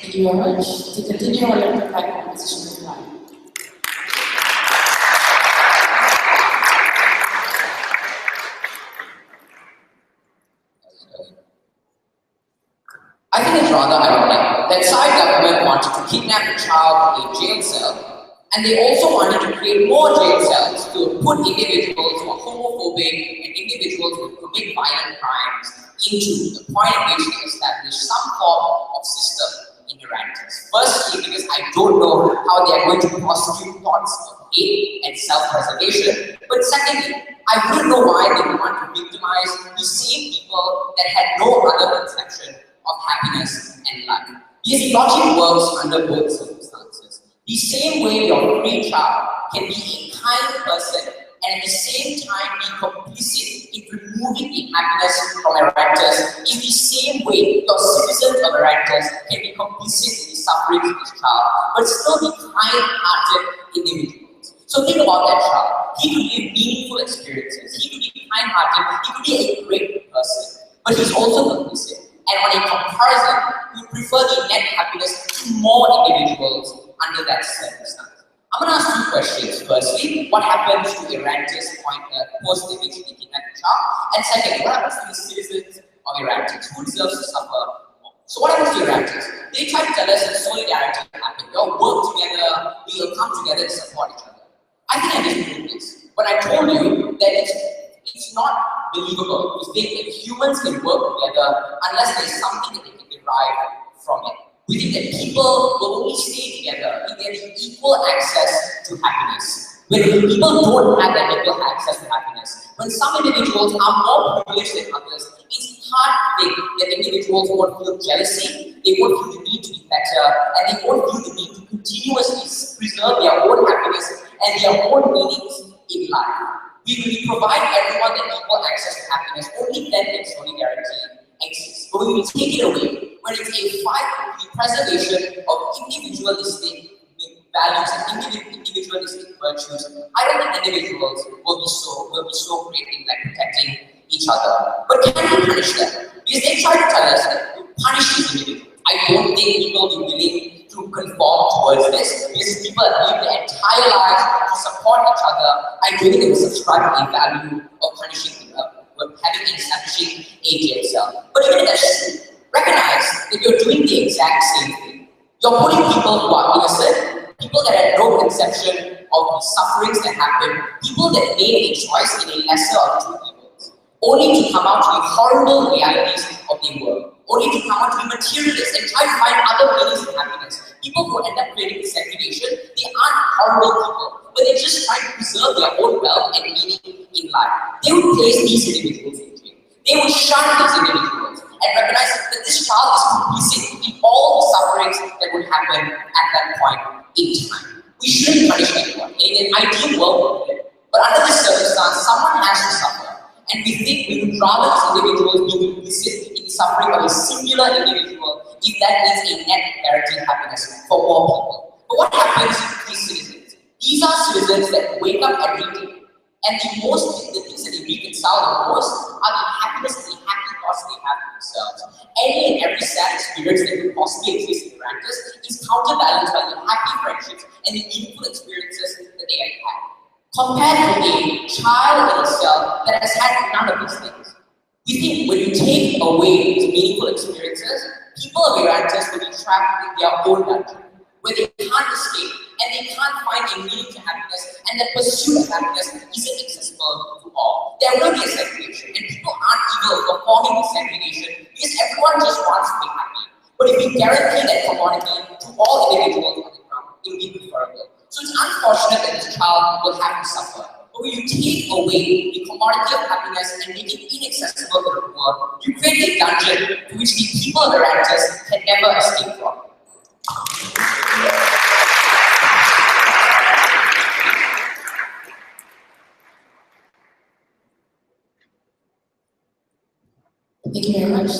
Thank you very much. To continue our electrified conversation line. I think it's rather ironic that Thai government wanted to kidnap a child in a jail cell, and they also wanted to create more jail cells to put individuals who are homophobic and individuals who commit violent crimes into the point at which they establish some form of system in Errantus. Firstly, because I don't know how they are going to prosecute thoughts of hate and self-preservation. But secondly, I wouldn't know why they would want to victimize the same people that had no other conception of happiness and life. Because logic works under both circumstances. The same way your free child can be a kind person and at the same time be complicit in removing the happiness from Errantus, in the same way your citizens of Errantus can be complicit in the suffering of this child, but still be kind-hearted individuals. So think about that child. He could live meaningful experiences, he could be kind-hearted, he could be a great person, but he's also complicit. And on a comparison, we prefer the net happiness to more individuals under that circumstance. I'm going to ask two questions. Firstly, what happens to Errantus post the eventually kidnapped the child? And secondly, what happens to the citizens of Errantus? Who deserves to suffer more? So what happens to Errantus? They try to tell us that solidarity will happen. We all work together, we will come together to support each other. I think I disprove this. When I told you that it's not believable to think that humans can work together unless there is something that they can derive from it. We think that people will only stay together if they have equal access to happiness. When people don't have that equal access to happiness, when some individuals are more privileged than others, it's hard to think that individuals won't feel jealousy, they won't feel the need to be better, and they won't feel the need to continuously preserve their own happiness and their own meanings in life. When we provide everyone that equal access to happiness, only then can solidarity exist. But when we take it away, when it's a fight for the preservation of individualistic values and individualistic virtues, I don't think individuals will be so great in like protecting each other. But can we punish them? Because they try to tell us that we punish these individuals. I don't think people will be willing to conform towards this because people have lived their entire lives to support each other. I don't think they will subscribe to the value of punishing having establishing a jail cell. But even if that's true, recognize that you're doing the exact same thing. You're putting people who are innocent, people that had no conception of the sufferings that happen, people that made a choice in a lesser of two evils, only to come out to the horrible realities of the world, only to come out to be materialists and try to find other meanings of happiness. People who end up creating segregation, they aren't horrible people, but they're just trying to preserve their own wealth and meaning in life. They would place these individuals in jail. They would shun these individuals and recognize that this child is complicit in all the sufferings that would happen at that point in time. We shouldn't punish anyone. In an ideal world, but under this circumstance, someone has to suffer. And we think we would rather these individuals be complicit in the suffering of a singular individual if that means a net guaranteed happiness for more people. But what happens to these citizens? These are citizens that wake up every day, and the things that they reconcile the most are the happiness and the happy thoughts they have for themselves. Any and every sad experience that could possibly exist in Errantus is counterbalanced by the happy friendships and the meaningful experiences that they have had. Compared with a child in itself that has had none of these things. We think when you take away these meaningful experiences, people of Errantus will be trapped in their own dungeon, where they can't escape and they can't find a meaning to happiness, and the pursuit of happiness isn't accessible to all. There will be a segregation, and people aren't evil for forming this segregation because everyone just wants to be happy. But if we guarantee that commodity to all individuals on the ground, it will be preferable. So it's unfortunate that this child will have to suffer. But when you take away the commodity of happiness and make it inaccessible to the poor, you create a dungeon to which the people of Errantus can never escape from. Thank you very much.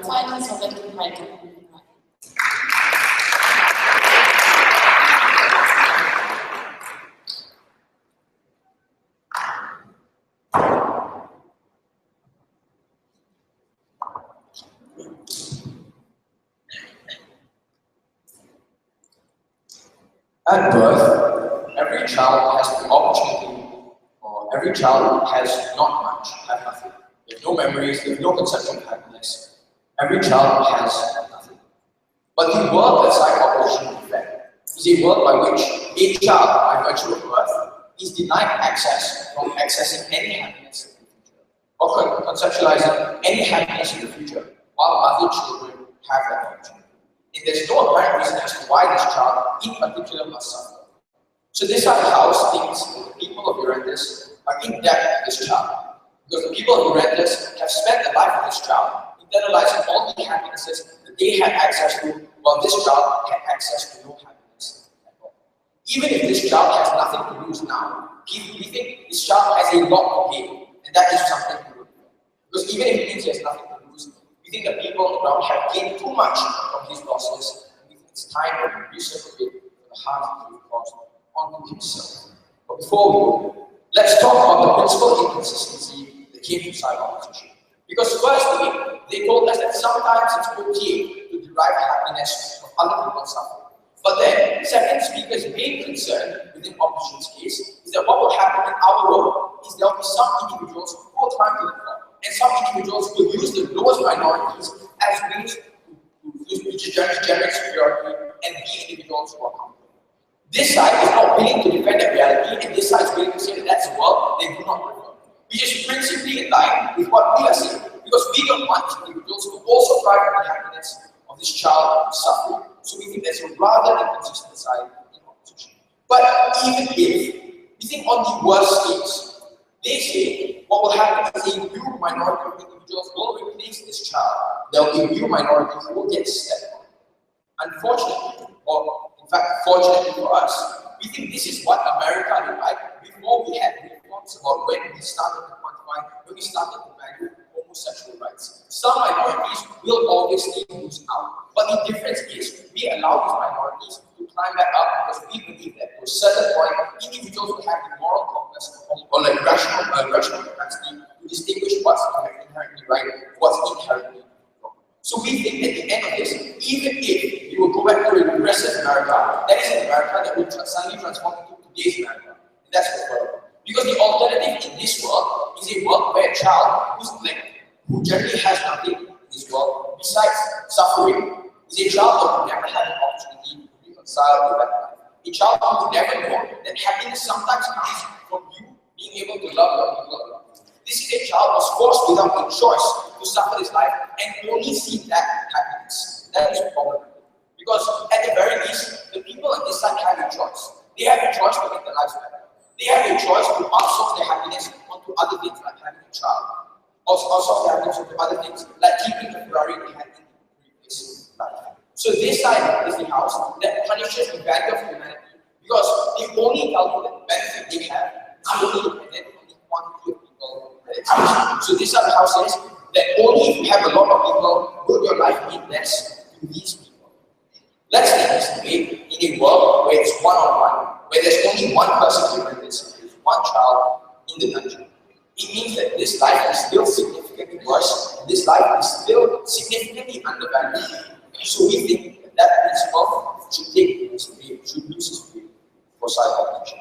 Finally, so let me invite you. At birth, every child has the opportunity, or every child has not much, have nothing. They have no memories, they have no conception of happiness. Every child has nothing. But the world that psychology defends is a world by which a child, by virtue of birth, is denied access from accessing any happiness in the future, or conceptualizing any happiness in the future, while other children have that opportunity. And there's no apparent reason as to why this child in particular must suffer. So this are how things the people of Errantus are in debt to this child. Because the people of Errantus have spent the life of this child in analyzing all the happinesses that they had access to, while this child had access to no happiness at all. Even if this child has nothing to lose now, we think this child has a lot to gain, and that is something to look for. Because even if he thinks he has nothing to lose, we think the people on the ground have gained too much from his losses, and we think it's time to reciprocate for the harm he has caused onto himself. But before we go, let's talk about the principal inconsistency that came to side opposition. Because firstly, they told us that sometimes it's okay to derive happiness from other people's suffering. But then, second speaker's main concern within opposition's case is that what will happen in our world is there will be some individuals who will climb to the top, and some individuals will use the lowest minorities as ways to generate superiority and be individuals who are humble. This side is not willing to defend that reality, and this side is willing to say that that's the world they do not prefer. Which is principally in line with what we are saying, because we don't want individuals to also thrive on the happiness of this child suffering. So we think there's a rather inconsistent side in opposition. But even if we think on the worst case, they say what will happen is a new minority of individuals will replace this child. There will be a new minority who will get stepped on. Unfortunately, or in fact, fortunately for us, we think this is what America did like before we had reforms about when we started to quantify, when we started to value homosexual rights. Some minorities will obviously lose out, but the difference is we allow these minorities to climb back up because we believe that to a certain point, individuals will have the moral compass or like rational capacity to distinguish what's inherently right and what's inherently wrong. So we think at the end of this, even if you will go back to a regressive America, that is an America that will suddenly transform into today's America. And that's the problem. Because the alternative in this world is a world where a child who generally has nothing in this world besides suffering is a child that will never have an opportunity to reconcile with that life. A child who will never know that happiness sometimes comes from you being able to love your people around you. This is a child who was forced without a choice to suffer this life and only see that happiness. That is problematic. Because at the very least, the people on this side have a choice. They have a choice to make their lives better. They have a choice to outsource their happiness onto other things like having a child. Or outsource their happiness onto other things like keeping the Ferrari they had in the previous life. So this side is the house that punishes the value of humanity because they only tell you that the benefit they have is only dependent on the quantity of people that exist. So this side of the house says that only if you have a lot of people will your life mean less to these people. Let's take this debate in a world where it's one-on-one, where there's only one person to run this, one child in the country. It means that this life is still significantly worse, and this life is still significantly undervalued. So we think that principle should should lose its weight for side opposition.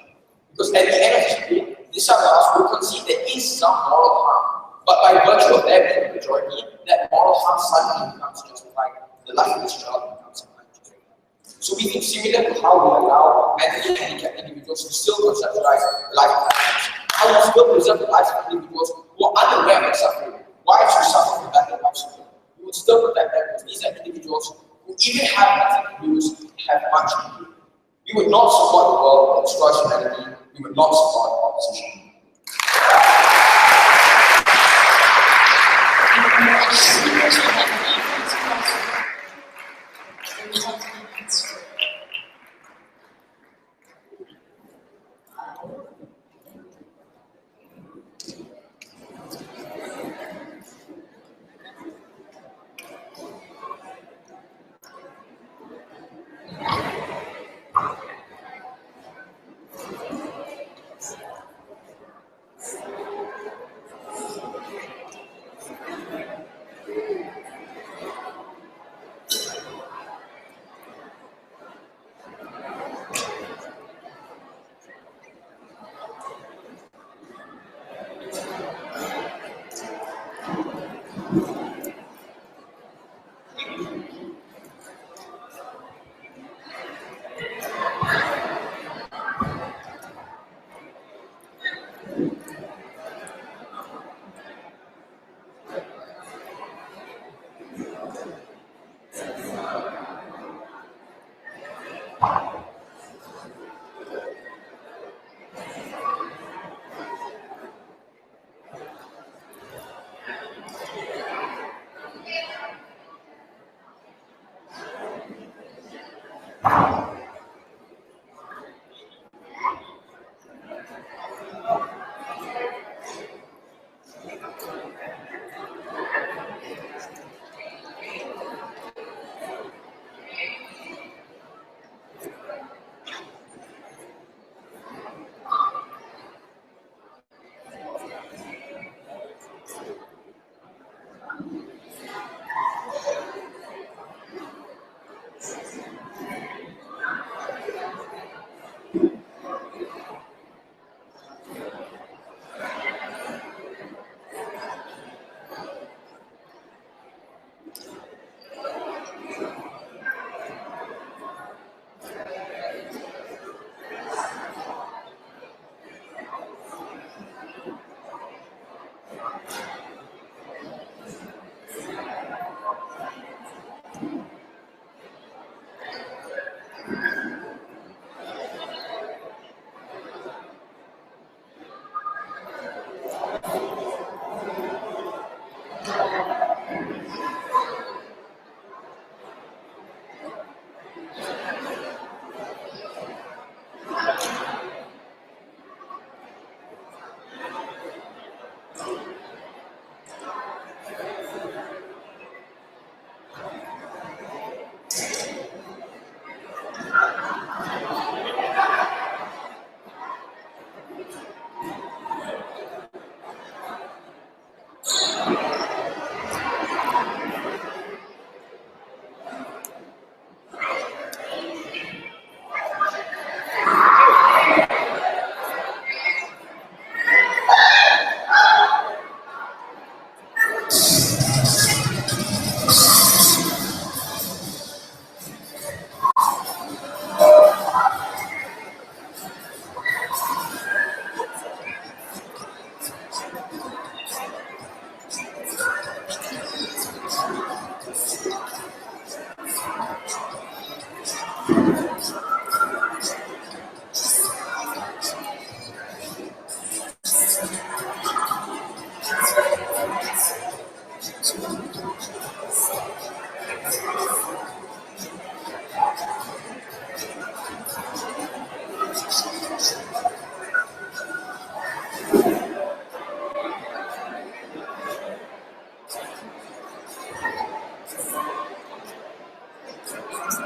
Because at the end of this debate, this side of us will concede there is some moral harm, but by virtue of there being the majority, that moral harm suddenly becomes justified, the life of this child becomes unjustified. So we think similar to how we allow mentally handicapped individuals to still conceptualize life of happiness, how we still preserve the lives of individuals who are unaware of their suffering, wives who suffer from that their wives do. We would still protect them because these are individuals who even have nothing to lose, have much to do. We would not support the world that destroys humanity. We would not support opposition.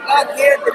Not here, the